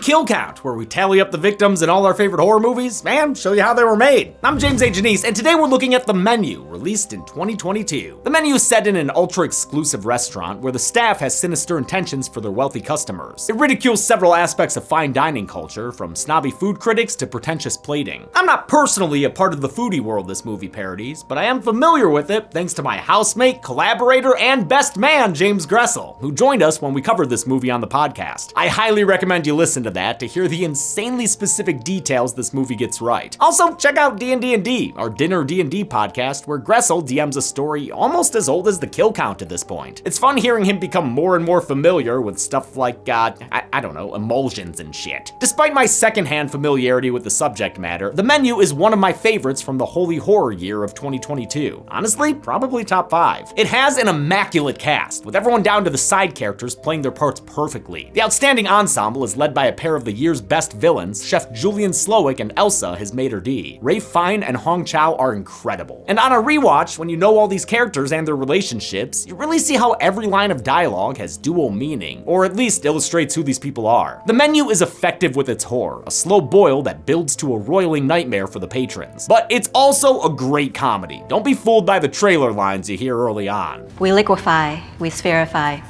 Kill Count, where we tally up the victims in all our favorite horror movies and show you how they were made. I'm James A. Janice, and today we're looking at The Menu, released in 2022. The Menu is set in an ultra-exclusive restaurant where the staff has sinister intentions for their wealthy customers. It ridicules several aspects of fine dining culture, from snobby food critics to pretentious plating. I'm not personally a part of the foodie world this movie parodies, but I am familiar with it thanks to my housemate, collaborator, and best man, James Gressel, who joined us when we covered this movie on the podcast. I highly recommend you listen to that to hear the insanely specific details this movie gets right. Also, check out D&D&D, our Dinner D&D podcast, where Gressel DMs a story almost as old as the kill count at this point. It's fun hearing him become more and more familiar with stuff like, I don't know, emulsions and shit. Despite my secondhand familiarity with the subject matter, The Menu is one of my favorites from the holy horror year of 2022. Honestly, probably top 5. It has an immaculate cast, with everyone down to the side characters playing their parts perfectly. The outstanding ensemble is led by a pair of the year's best villains, Chef Julian Slowik and Elsa, his maitre d'. Ray Fine and Hong Chow are incredible. And on a rewatch, when you know all these characters and their relationships, you really see how every line of dialogue has dual meaning, or at least illustrates who these people are. The Menu is effective with its horror, a slow boil that builds to a roiling nightmare for the patrons. But it's also a great comedy. Don't be fooled by the trailer lines you hear early on. We liquefy, we spherify,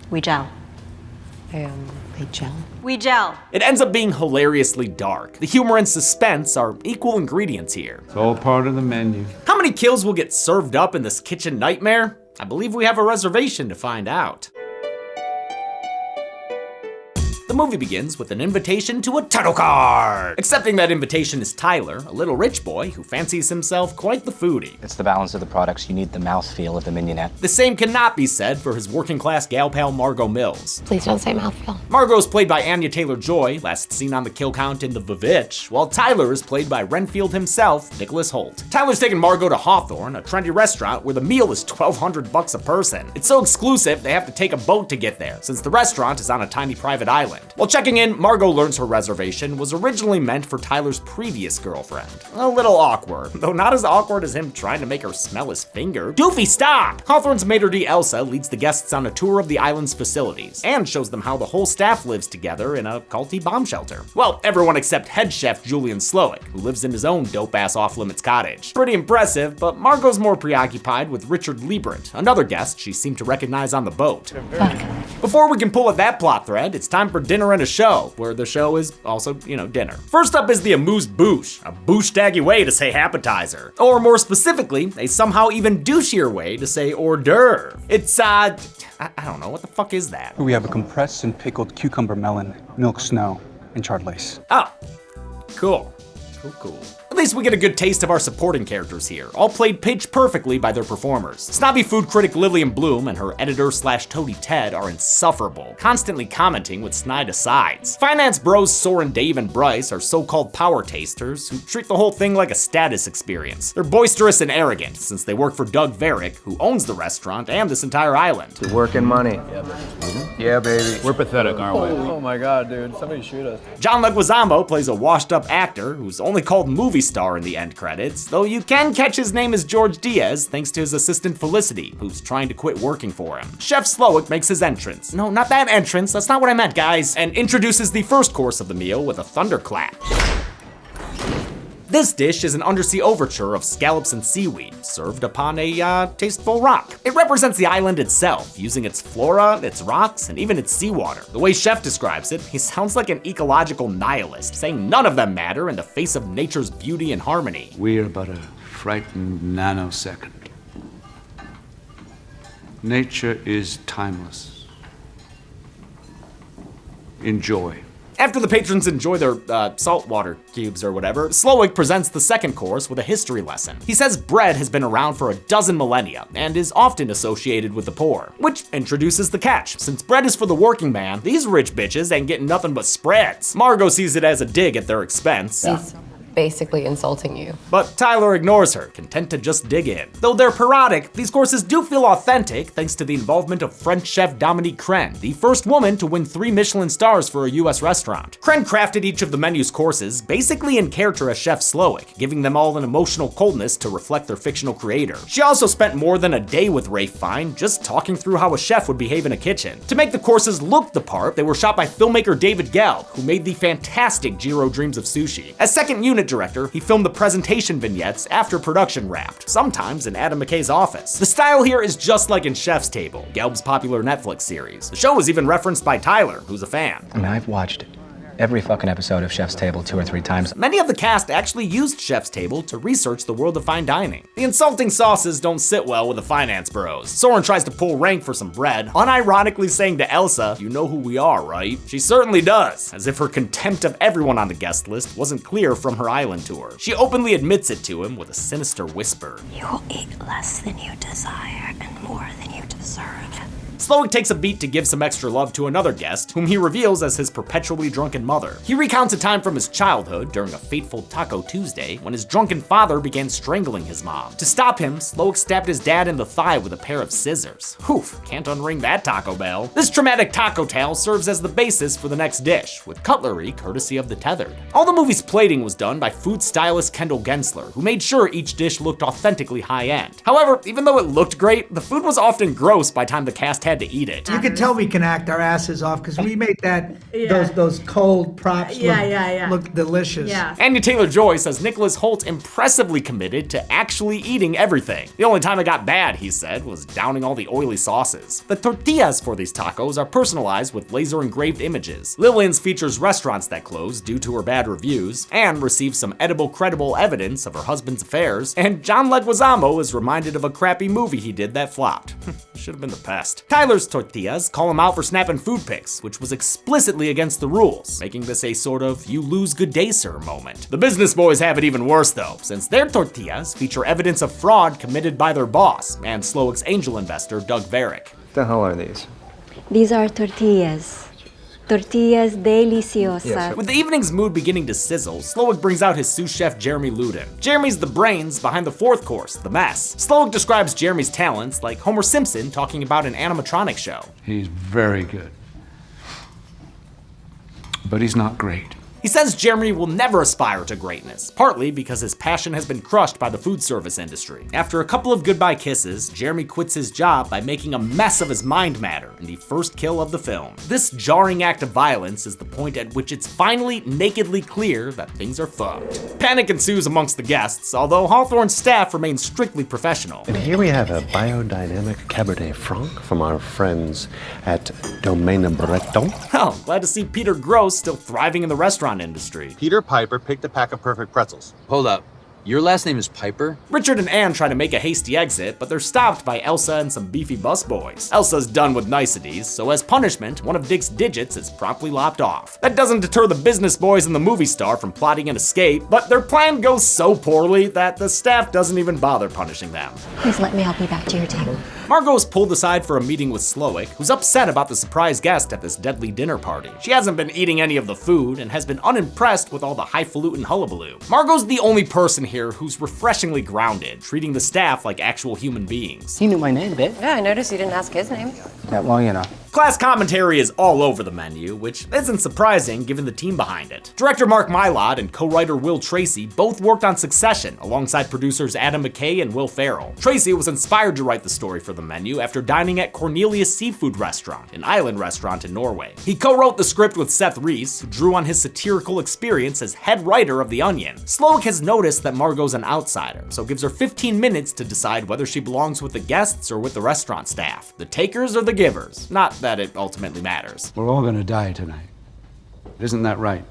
we gel. They gel? We gel. It ends up being hilariously dark. The humor and suspense are equal ingredients here. It's all part of the menu. How many kills will get served up in this kitchen nightmare? I believe we have a reservation to find out. The movie begins with an invitation to a title card. Accepting that invitation is Tyler, a little rich boy who fancies himself quite the foodie. It's the balance of the products. You need the mouthfeel of the mignonette. The same cannot be said for his working class gal pal Margot Mills. Please don't say mouthfeel. Margot is played by Anya Taylor-Joy, last seen on the kill count in The Vivitch, while Tyler is played by Renfield himself, Nicholas Hoult. Tyler's taken Margot to Hawthorne, a trendy restaurant where the meal is $1,200 a person. It's so exclusive they have to take a boat to get there, since the restaurant is on a tiny private island. While checking in, Margot learns her reservation was originally meant for Tyler's previous girlfriend. A little awkward, though not as awkward as him trying to make her smell his finger. Doofy, stop! Hawthorne's maitre d' Elsa leads the guests on a tour of the island's facilities, and shows them how the whole staff lives together in a culty bomb shelter. Well, everyone except head chef Julian Slowik, who lives in his own dope-ass off-limits cottage. Pretty impressive, but Margot's more preoccupied with Richard Liebert, another guest she seemed to recognize on the boat. Fuck. Before we can pull at that plot thread, it's time for dinner and a show, where the show is also, dinner. First up is the amuse-bouche, a bouche-daggy way to say appetizer. Or more specifically, a somehow even douchier way to say hors d'oeuvre. It's, I don't know, what the fuck is that? We have a compressed and pickled cucumber melon, milk snow, and charred lace. Oh, cool. Cool. At least we get a good taste of our supporting characters here, all played pitch perfectly by their performers. Snobby food critic Lillian Bloom and her editor/toady Ted are insufferable, constantly commenting with snide asides. Finance bros Soren, Dave, and Bryce are so-called power tasters who treat the whole thing like a status experience. They're boisterous and arrogant, since they work for Doug Varick, who owns the restaurant and this entire island. You're working money. Yeah, baby. Yeah, baby. We're pathetic, aren't we? Oh my god, dude. Somebody shoot us. John Leguizamo plays a washed-up actor who's only called movie star in the end credits, though you can catch his name as George Diaz thanks to his assistant Felicity, who's trying to quit working for him. Chef Slowik makes his entrance. No, not that entrance, that's not what I meant, guys. And introduces the first course of the meal with a thunderclap. This dish is an undersea overture of scallops and seaweed, served upon a tasteful rock. It represents the island itself, using its flora, its rocks, and even its seawater. The way Chef describes it, he sounds like an ecological nihilist, saying none of them matter in the face of nature's beauty and harmony. We are but a frightened nanosecond. Nature is timeless. Enjoy. After the patrons enjoy their saltwater cubes or whatever, Slowik presents the second course with a history lesson. He says bread has been around for a dozen millennia and is often associated with the poor, which introduces the catch. Since bread is for the working man, these rich bitches ain't getting nothing but spreads. Margot sees it as a dig at their expense. basically insulting you. But Tyler ignores her, content to just dig in. Though they're parodic, these courses do feel authentic thanks to the involvement of French chef Dominique Crenn, the first woman to win 3 Michelin stars for a US restaurant. Crenn crafted each of the menu's courses basically in character as Chef Slowick, giving them all an emotional coldness to reflect their fictional creator. She also spent more than a day with Ralph Fiennes just talking through how a chef would behave in a kitchen. To make the courses look the part, they were shot by filmmaker David Gelb, who made the fantastic Jiro Dreams of Sushi. As second unit director, he filmed the presentation vignettes after production wrapped, sometimes in Adam McKay's office. The style here is just like in Chef's Table, Gelb's popular Netflix series. The show was even referenced by Tyler, who's a fan. I mean, I've watched every fucking episode of Chef's Table 2 or 3 times. Many of the cast actually used Chef's Table to research the world of fine dining. The insulting sauces don't sit well with the finance bros. Soren tries to pull rank for some bread, unironically saying to Elsa, "You know who we are, right?" She certainly does, as if her contempt of everyone on the guest list wasn't clear from her island tour. She openly admits it to him with a sinister whisper. You will eat less than you desire and more than you deserve. Slowick takes a beat to give some extra love to another guest, whom he reveals as his perpetually drunken mother. He recounts a time from his childhood during a fateful Taco Tuesday when his drunken father began strangling his mom. To stop him, Slowick stabbed his dad in the thigh with a pair of scissors. Oof, can't unring that Taco Bell. This traumatic taco tale serves as the basis for the next dish, with cutlery courtesy of the Tethered. All the movie's plating was done by food stylist Kendall Gensler, who made sure each dish looked authentically high-end. However, even though it looked great, the food was often gross by the time the cast had to eat it. You could tell we can act our asses off because we made that those cold props look delicious. Yeah. Anya Taylor-Joy says Nicholas Holt impressively committed to actually eating everything. The only time it got bad, he said, was downing all the oily sauces. The tortillas for these tacos are personalized with laser-engraved images. Lillian's features restaurants that closed due to her bad reviews, and receives some edible, credible evidence of her husband's affairs, and John Leguizamo is reminded of a crappy movie he did that flopped. Should have been the pest. Tyler's tortillas call him out for snapping food pics, which was explicitly against the rules, making this a sort of "you lose good day, sir" moment. The business boys have it even worse though, since their tortillas feature evidence of fraud committed by their boss and Slowick's angel investor, Doug Varick. What the hell are these? These are tortillas. Tortillas deliciosas. With the evening's mood beginning to sizzle, Slowick brings out his sous chef Jeremy Ludin. Jeremy's the brains behind the 4th course, the mess. Slowick describes Jeremy's talents like Homer Simpson talking about an animatronic show. He's very good. But he's not great. He says Jeremy will never aspire to greatness, partly because his passion has been crushed by the food service industry. After a couple of goodbye kisses, Jeremy quits his job by making a mess of his mind matter in the first kill of the film. This jarring act of violence is the point at which it's finally nakedly clear that things are fucked. Panic ensues amongst the guests, although Hawthorne's staff remains strictly professional. And here we have a biodynamic Cabernet Franc from our friends at Domaine Breton. Oh, glad to see Peter Gross still thriving in the restaurant industry. Peter Piper picked a pack of perfect pretzels. Hold up. Your last name is Piper? Richard and Anne try to make a hasty exit, but they're stopped by Elsa and some beefy busboys. Elsa's done with niceties, so as punishment, one of Dick's digits is promptly lopped off. That doesn't deter the business boys and the movie star from plotting an escape, but their plan goes so poorly that the staff doesn't even bother punishing them. Please let me help you back to your table. Margot is pulled aside for a meeting with Slowick, who's upset about the surprise guest at this deadly dinner party. She hasn't been eating any of the food and has been unimpressed with all the highfalutin hullabaloo. Margot's the only person here who's refreshingly grounded, treating the staff like actual human beings. He knew my name, babe. Yeah, I noticed you didn't ask his name. Yeah, well, you know. Class commentary is all over the menu, which isn't surprising given the team behind it. Director Mark MacLeod and co-writer Will Tracy both worked on Succession alongside producers Adam McKay and Will Ferrell. Tracy was inspired to write the story for the menu after dining at Cornelius Seafood Restaurant, an island restaurant in Norway. He co-wrote the script with Seth Reese, who drew on his satirical experience as head writer of The Onion. Slowick has noticed that Margot's an outsider, so gives her 15 minutes to decide whether she belongs with the guests or with the restaurant staff, the takers or the givers. Not that it ultimately matters. We're all gonna die tonight. Isn't that right?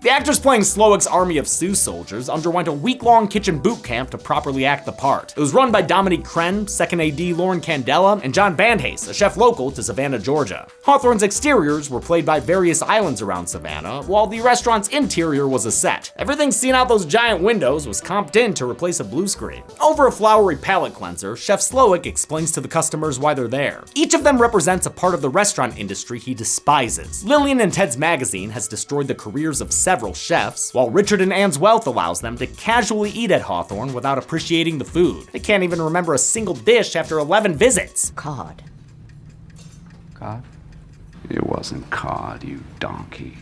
The actors playing Slowick's army of Sioux soldiers underwent a week-long kitchen boot camp to properly act the part. It was run by Dominique Crenn, second AD Lauren Candela, and John Bandhace, a chef local to Savannah, Georgia. Hawthorne's exteriors were played by various islands around Savannah, while the restaurant's interior was a set. Everything seen out those giant windows was comped in to replace a blue screen. Over a flowery palate cleanser, Chef Slowick explains to the customers why they're there. Each of them represents a part of the restaurant industry he despises. Lillian and Ted's magazine has destroyed the careers of several several chefs, while Richard and Anne's wealth allows them to casually eat at Hawthorne without appreciating the food. They can't even remember a single dish after 11 visits. Cod. Cod? It wasn't cod, you donkey.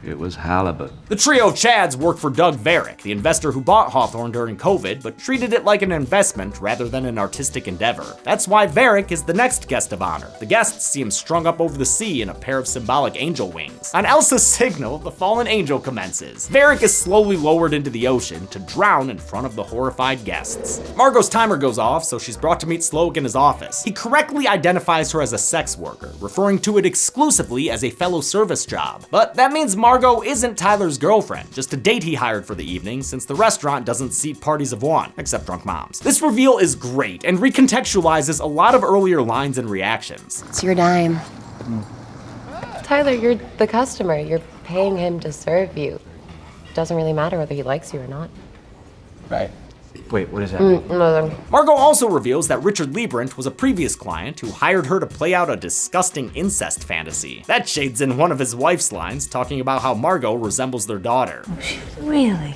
It was halibut. The trio of Chads work for Doug Varick, the investor who bought Hawthorne during COVID, but treated it like an investment rather than an artistic endeavor. That's why Varick is the next guest of honor. The guests see him strung up over the sea in a pair of symbolic angel wings. On Elsa's signal, the fallen angel commences. Varick is slowly lowered into the ocean to drown in front of the horrified guests. Margot's timer goes off, so she's brought to meet Slowik in his office. He correctly identifies her as a sex worker, referring to it exclusively as a fellow service job. But that means Margot isn't Tyler's girlfriend, just a date he hired for the evening since the restaurant doesn't seat parties of one, except drunk moms. This reveal is great and recontextualizes a lot of earlier lines and reactions. It's your dime. Tyler, you're the customer. You're paying him to serve you. Doesn't really matter whether he likes you or not. Right. Wait, what does that mean? Nothing. Margot also reveals that Richard Liebrand was a previous client who hired her to play out a disgusting incest fantasy. That shades in one of his wife's lines, talking about how Margot resembles their daughter. She really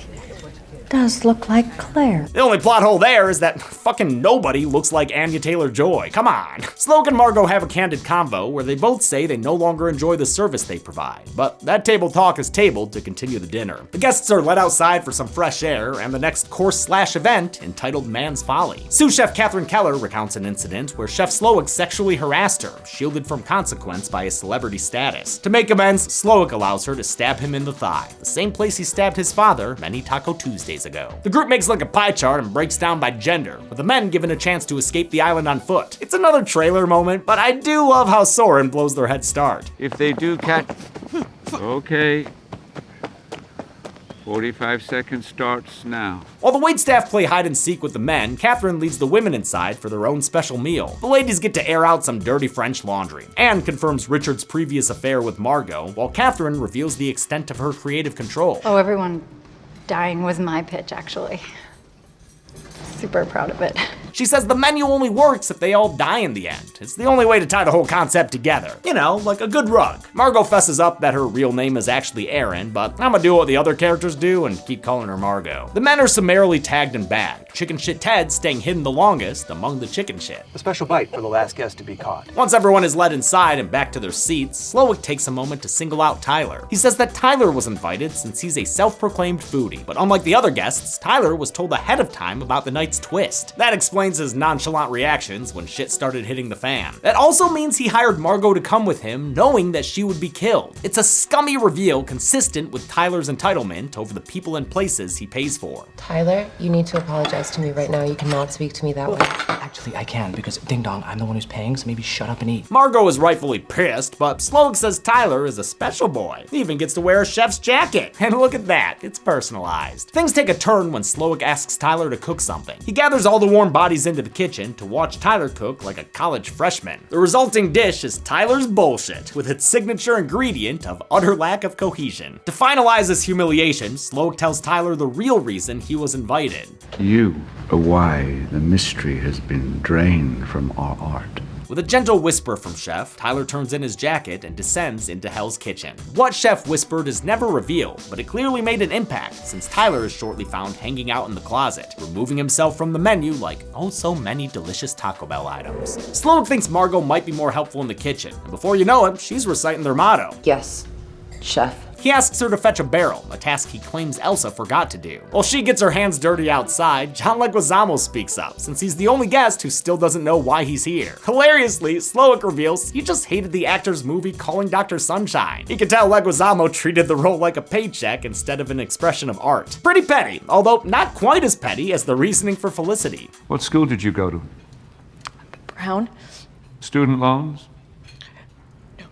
does look like Claire. The only plot hole there is that fucking nobody looks like Anya Taylor-Joy. Come on. Slowik and Margot have a candid convo where they both say they no longer enjoy the service they provide, but that table talk is tabled to continue the dinner. The guests are let outside for some fresh air and the next course/event entitled Man's Folly. Sous Chef Catherine Keller recounts an incident where Chef Slowik sexually harassed her, shielded from consequence by his celebrity status. To make amends, Slowik allows her to stab him in the thigh, the same place he stabbed his father many Taco Tuesdays ago. The group makes like a pie chart and breaks down by gender, with the men given a chance to escape the island on foot. It's another trailer moment, but I do love how Soren blows their head start. If they do catch... Okay. 45 seconds starts now. While the waitstaff play hide and seek with the men, Catherine leads the women inside for their own special meal. The ladies get to air out some dirty French laundry. Anne confirms Richard's previous affair with Margot, while Catherine reveals the extent of her creative control. Oh, everyone dying was my pitch, actually. Super proud of it. She says the menu only works if they all die in the end. It's the only way to tie the whole concept together. You know, like a good rug. Margot fesses up that her real name is actually Erin, but I'm gonna do what the other characters do and keep calling her Margot. The men are summarily tagged and bagged. Chicken Shit Ted staying hidden the longest among the chicken shit. A special bite for the last guest to be caught. Once everyone is led inside and back to their seats, Slowik takes a moment to single out Tyler. He says that Tyler was invited since he's a self-proclaimed foodie, but unlike the other guests, Tyler was told ahead of time about the night's twist. That explains his nonchalant reactions when shit started hitting the fan. That also means he hired Margot to come with him, knowing that she would be killed. It's a scummy reveal consistent with Tyler's entitlement over the people and places he pays for. Tyler, you need to apologize to me right now. You cannot speak to me that way. Actually, I can, because ding dong, I'm the one who's paying, so maybe shut up and eat. Margot is rightfully pissed, but Slowik says Tyler is a special boy. He even gets to wear a chef's jacket. And look at that, it's personalized. Things take a turn when Slowik asks Tyler to cook something. He gathers all the warm bodies into the kitchen to watch Tyler cook like a college freshman. The resulting dish is Tyler's bullshit, with its signature ingredient of utter lack of cohesion. To finalize this humiliation, Slowik tells Tyler the real reason he was invited. You are why the mystery has been drained from our art. With a gentle whisper from Chef, Tyler turns in his jacket and descends into Hell's Kitchen. What Chef whispered is never revealed, but it clearly made an impact since Tyler is shortly found hanging out in the closet, removing himself from the menu like oh so many delicious Taco Bell items. Slowik thinks Margot might be more helpful in the kitchen, and before you know it, she's reciting their motto. Yes, chef. He asks her to fetch a barrel, a task he claims Elsa forgot to do. While she gets her hands dirty outside, John Leguizamo speaks up, since he's the only guest who still doesn't know why he's here. Hilariously, Slowik reveals he just hated the actor's movie Calling Dr. Sunshine. He can tell Leguizamo treated the role like a paycheck instead of an expression of art. Pretty petty, although not quite as petty as the reasoning for Felicity. What school did you go to? Brown? Student loans? No.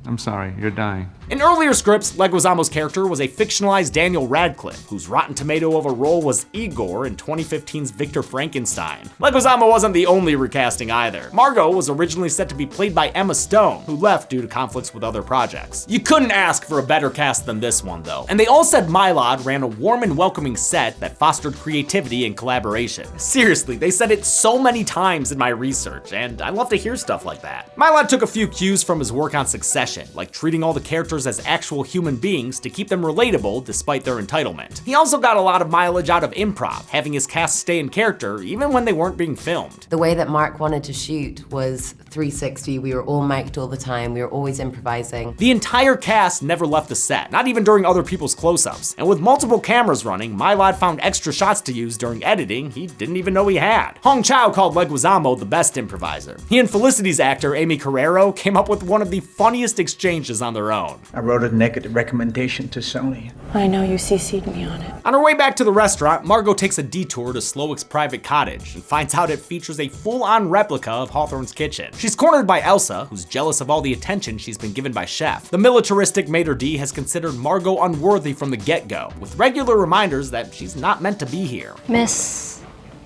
I'm sorry, you're dying. In earlier scripts, Leguizamo's character was a fictionalized Daniel Radcliffe, whose Rotten Tomato of a role was Igor in 2015's Victor Frankenstein. Leguizamo wasn't the only recasting either. Margot was originally set to be played by Emma Stone, who left due to conflicts with other projects. You couldn't ask for a better cast than this one, though. And they all said MacLeod ran a warm and welcoming set that fostered creativity and collaboration. Seriously, they said it so many times in my research, and I love to hear stuff like that. MacLeod took a few cues from his work on Succession, fashion, like treating all the characters as actual human beings to keep them relatable despite their entitlement. He also got a lot of mileage out of improv, having his cast stay in character even when they weren't being filmed. The way that Mark wanted to shoot was 360. We were all mic'd all the time. We were always improvising. The entire cast never left the set, not even during other people's close-ups. And with multiple cameras running, MacLeod found extra shots to use during editing he didn't even know he had. Hong Chow called Leguizamo the best improviser. He and Felicity's actor, Amy Carrero, came up with one of the funniest exchanges on their own. I wrote a negative recommendation to Sony. I know, you CC'd me on it. On her way back to the restaurant, Margot takes a detour to Slowick's private cottage and finds out it features a full-on replica of Hawthorne's kitchen. She's cornered by Elsa, who's jealous of all the attention she's been given by Chef. The militaristic maitre d' has considered Margot unworthy from the get-go, with regular reminders that she's not meant to be here. Miss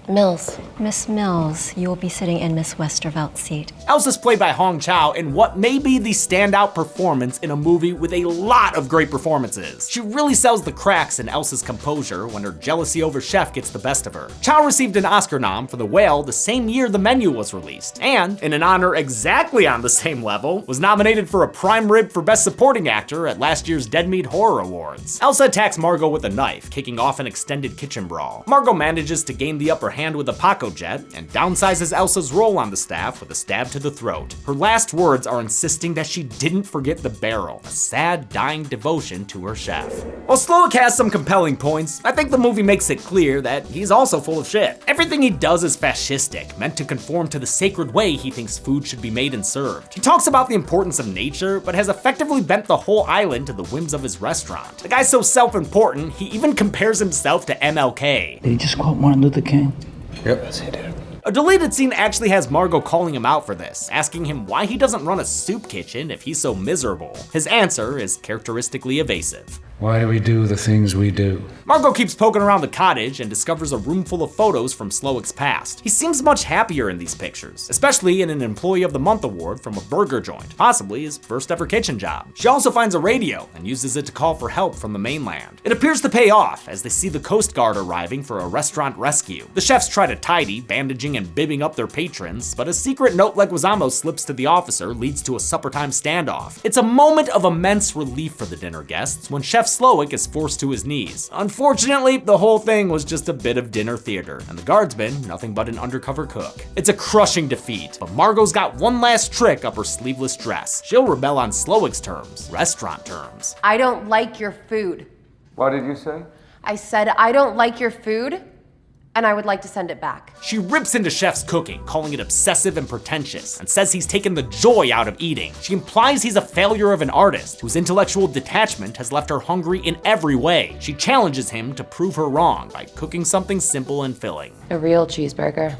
Mills, you will be sitting in Miss Westervelt's seat. Elsa's played by Hong Chow in what may be the standout performance in a movie with a lot of great performances. She really sells the cracks in Elsa's composure when her jealousy over Chef gets the best of her. Chow received an Oscar nom for The Whale the same year The Menu was released, and, in an honor exactly on the same level, was nominated for a prime rib for Best Supporting Actor at last year's Dead Meat Horror Awards. Elsa attacks Margot with a knife, kicking off an extended kitchen brawl. Margot manages to gain the upper hand with a Paco jet, and downsizes Elsa's role on the staff with a stab to the throat. Her last words are insisting that she didn't forget the barrel, a sad, dying devotion to her chef. While Slowick has some compelling points, I think the movie makes it clear that he's also full of shit. Everything he does is fascistic, meant to conform to the sacred way he thinks food should be made and served. He talks about the importance of nature, but has effectively bent the whole island to the whims of his restaurant. The guy's so self-important, he even compares himself to MLK. Did he just quote Martin Luther King? Yep, that's it. A deleted scene actually has Margot calling him out for this, asking him why he doesn't run a soup kitchen if he's so miserable. His answer is characteristically evasive. Why do we do the things we do? Margot keeps poking around the cottage and discovers a room full of photos from Slowick's past. He seems much happier in these pictures, especially in an Employee of the Month award from a burger joint, possibly his first ever kitchen job. She also finds a radio and uses it to call for help from the mainland. It appears to pay off as they see the Coast Guard arriving for a restaurant rescue. The chefs try to tidy, bandaging and bibbing up their patrons, but a secret note Leguizamo slips to the officer leads to a supper-time standoff. It's a moment of immense relief for the dinner guests when Chef Slowick is forced to his knees. Unfortunately, the whole thing was just a bit of dinner theater, and the guardsman nothing but an undercover cook. It's a crushing defeat, but Margot's got one last trick up her sleeveless dress. She'll rebel on Slowick's terms, restaurant terms. I don't like your food. What did you say? I said, I don't like your food, and I would like to send it back. She rips into Chef's cooking, calling it obsessive and pretentious, and says he's taken the joy out of eating. She implies he's a failure of an artist, whose intellectual detachment has left her hungry in every way. She challenges him to prove her wrong by cooking something simple and filling. A real cheeseburger.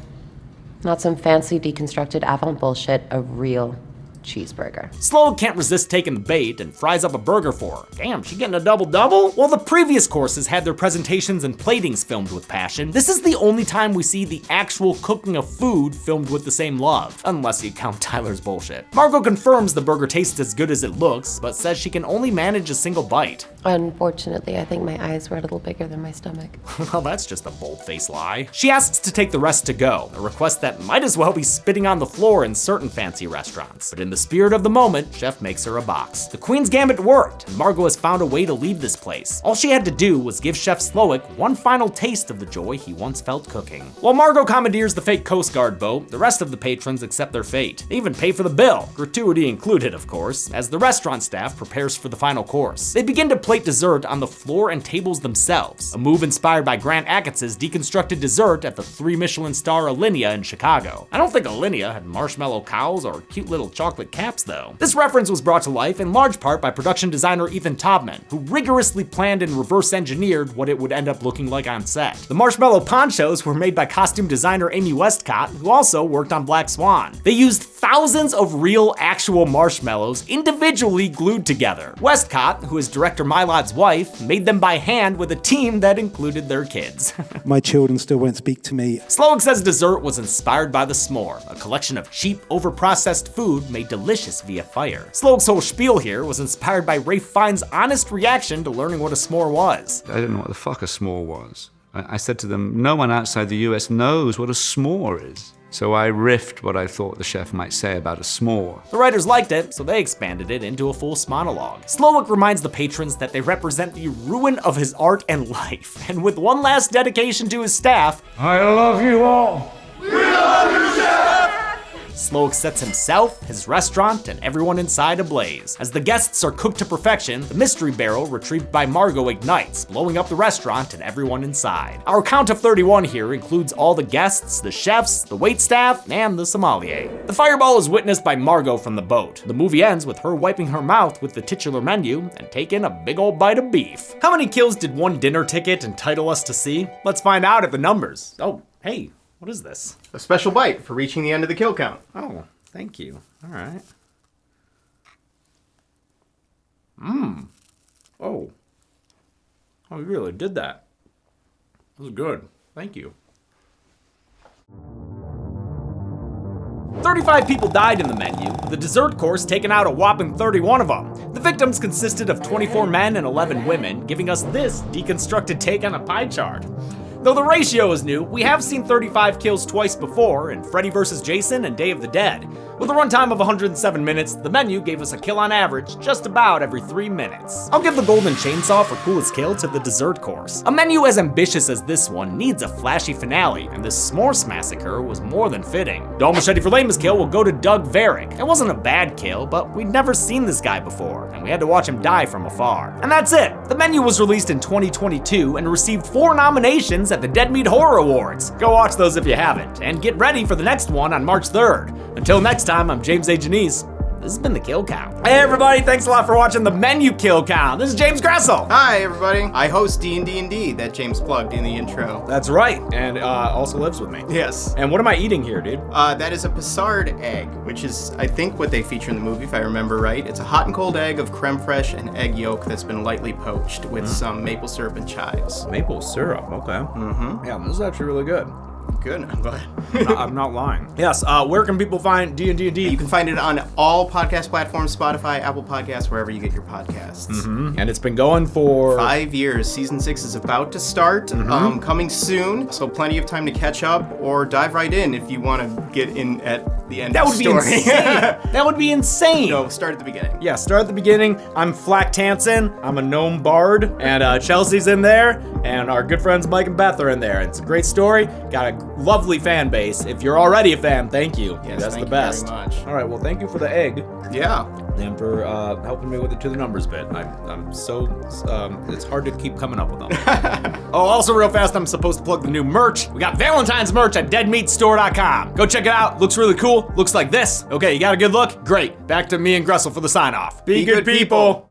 Not some fancy deconstructed avant bullshit, a real cheeseburger. Slowick can't resist taking the bait and fries up a burger for her. Damn, she getting a double-double? While the previous courses had their presentations and platings filmed with passion, this is the only time we see the actual cooking of food filmed with the same love, unless you count Tyler's bullshit. Margot confirms the burger tastes as good as it looks, but says she can only manage a single bite. Unfortunately, I think my eyes were a little bigger than my stomach. Well, that's just a bold-faced lie. She asks to take the rest to go, a request that might as well be spitting on the floor in certain fancy restaurants. But in the spirit of the moment, Chef makes her a box. The Queen's Gambit worked, and Margot has found a way to leave this place. All she had to do was give Chef Slowick one final taste of the joy he once felt cooking. While Margot commandeers the fake Coast Guard boat, the rest of the patrons accept their fate. They even pay for the bill, gratuity included, of course, as the restaurant staff prepares for the final course. They begin to plate dessert on the floor and tables themselves, a move inspired by Grant Achatz's deconstructed dessert at the 3 Michelin star Alinea in Chicago. I don't think Alinea had marshmallow cows or cute little chocolate caps though. This reference was brought to life in large part by production designer Ethan Taubman, who rigorously planned and reverse engineered what it would end up looking like on set. The marshmallow ponchos were made by costume designer Amy Westcott, who also worked on Black Swan. They used thousands of real, actual marshmallows individually glued together. Westcott, who is director MacLeod's wife, made them by hand with a team that included their kids. My children still won't speak to me. Slowick says dessert was inspired by the s'more, a collection of cheap, overprocessed food made delicious via fire. Slowick's whole spiel here was inspired by Ralph Fiennes' honest reaction to learning what a s'more was. I didn't know what the fuck a s'more was. I said to them, no one outside the US knows what a s'more is. So I riffed what I thought the chef might say about a s'more. The writers liked it, so they expanded it into a full monologue. Slowick reminds the patrons that they represent the ruin of his art and life, and with one last dedication to his staff, I love you all. Slowick sets himself, his restaurant, and everyone inside ablaze. As the guests are cooked to perfection, the mystery barrel retrieved by Margot ignites, blowing up the restaurant and everyone inside. Our count of 31 here includes all the guests, the chefs, the waitstaff, and the sommelier. The fireball is witnessed by Margot from the boat. The movie ends with her wiping her mouth with the titular menu and taking a big old bite of beef. How many kills did one dinner ticket entitle us to see? Let's find out at the numbers. Oh, hey. What is this? A special bite for reaching the end of the kill count. Oh, thank you. All right. Oh. Oh, you really did that. That was good. Thank you. 35 people died in the menu, with the dessert course taking out a whopping 31 of them. The victims consisted of 24 men and 11 women, giving us this deconstructed take on a pie chart. Though the ratio is new, we have seen 35 kills twice before in Freddy vs. Jason and Day of the Dead. With a runtime of 107 minutes, the menu gave us a kill on average just about every 3 minutes. I'll give the golden chainsaw for coolest kill to the dessert course. A menu as ambitious as this one needs a flashy finale, and this s'mores massacre was more than fitting. Dull machete for lamest kill will go to Doug Varick. It wasn't a bad kill, but we'd never seen this guy before, and we had to watch him die from afar. And that's it! The menu was released in 2022 and received 4 nominations at the Dead Meat Horror Awards. Go watch those if you haven't, and get ready for the next one on March 3rd. Until next time, I'm James A. Janice. This has been the Kill Count. Hey everybody, thanks a lot for watching the Menu Kill Count. This is James Gressel. Hi everybody. I host D&D that James plugged in the intro. That's right, and also lives with me. Yes. And what am I eating here, dude? That is a Passard egg, which is, I think, what they feature in the movie, if I remember right. It's a hot and cold egg of creme fraiche and egg yolk that's been lightly poached with some maple syrup and chives. Maple syrup, okay. Mm-hmm. Yeah, this is actually really good. Good, I'm glad. I'm not lying. Yes, where can people find D&D? You can find it on all podcast platforms, Spotify, Apple Podcasts, wherever you get your podcasts. Mm-hmm. And it's been going for 5 years. Season 6 is about to start, coming soon, so plenty of time to catch up or dive right in if you want to get in at the end of the story. That would be insane. That would be insane. No, start at the beginning. Yeah, start at the beginning. I'm Flack Tansen. I'm a gnome bard, and Chelsea's in there, and our good friends Mike and Beth are in there. It's a great story. Got a lovely fan base. If you're already a fan, thank you. Yes, that's thank the best. you very much. All right, well, thank you for the egg. Yeah. And for helping me with the to the numbers bit. I'm so, it's hard to keep coming up with them. Oh, also real fast, I'm supposed to plug the new merch. We got Valentine's merch at deadmeatstore.com. Go check it out. Looks really cool. Looks like this. Okay, you got a good look? Great. Back to me and Gressel for the sign off. Be good people.